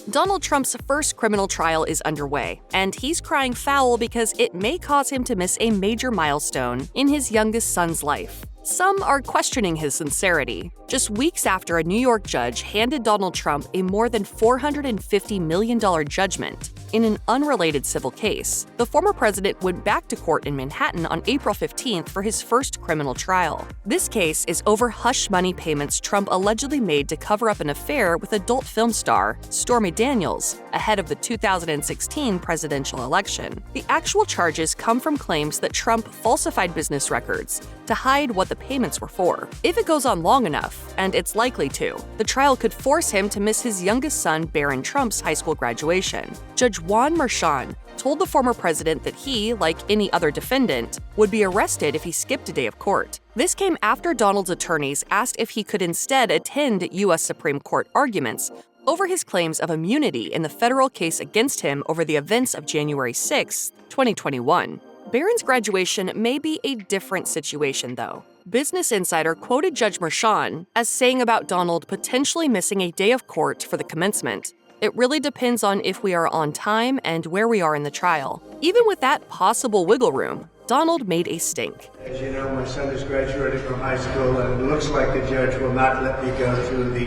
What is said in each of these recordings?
Donald Trump's first criminal trial is underway, and he's crying foul because it may cause him to miss a major milestone in his youngest son's life. Some are questioning his sincerity. Just weeks after a New York judge handed Donald Trump a more than $450 million judgment in an unrelated civil case, the former president went back to court in Manhattan on April 15th for his first criminal trial. This case is over hush money payments Trump allegedly made to cover up an affair with adult film star Stormy Daniels ahead of the 2016 presidential election. The actual charges come from claims that Trump falsified business records to hide what the payments were for. If it goes on long enough, and it's likely to, the trial could force him to miss his youngest son Barron Trump's high school graduation. Judge Juan Merchan told the former president that he, like any other defendant, would be arrested if he skipped a day of court. This came after Donald's attorneys asked if he could instead attend U.S. Supreme Court arguments over his claims of immunity in the federal case against him over the events of January 6, 2021. Barron's graduation may be a different situation, though. Business Insider quoted Judge Merchan as saying about Donald potentially missing a day of court for the commencement, "It really depends on if we are on time and where we are in the trial." Even with that possible wiggle room, Donald made a stink. As you know, my son is graduating from high school, and it looks like the judge will not let me go to the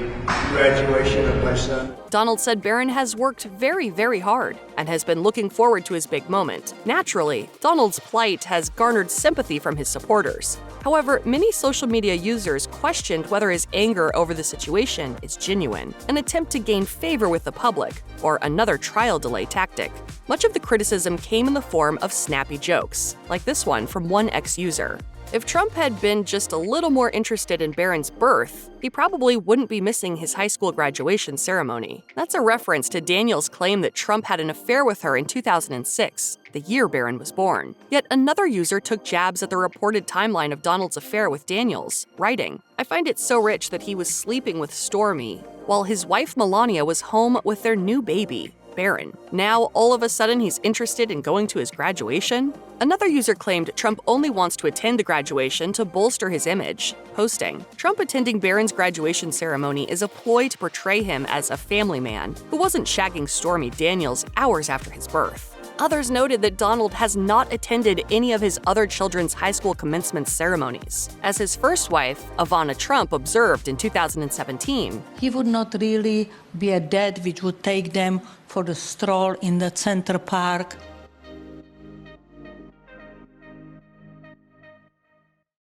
graduation of my son. Donald said Barron has worked very, very hard and has been looking forward to his big moment. Naturally, Donald's plight has garnered sympathy from his supporters. However, many social media users questioned whether his anger over the situation is genuine, an attempt to gain favor with the public, or another trial delay tactic. Much of the criticism came in the form of snappy jokes, like this one from one ex-user. If Trump had been just a little more interested in Barron's birth, he probably wouldn't be missing his high school graduation ceremony. That's a reference to Daniels' claim that Trump had an affair with her in 2006, the year Barron was born. Yet another user took jabs at the reported timeline of Donald's affair with Daniels, writing, "I find it so rich that he was sleeping with Stormy, while his wife Melania was home with their new baby, Barron. Now, all of a sudden, he's interested in going to his graduation?" Another user claimed Trump only wants to attend the graduation to bolster his image, posting, "Trump attending Barron's graduation ceremony is a ploy to portray him as a family man who wasn't shagging Stormy Daniels hours after his birth." Others noted that Donald has not attended any of his other children's high school commencement ceremonies. As his first wife, Ivana Trump, observed in 2017, "He would not really be a dad which would take them for the stroll in the Center Park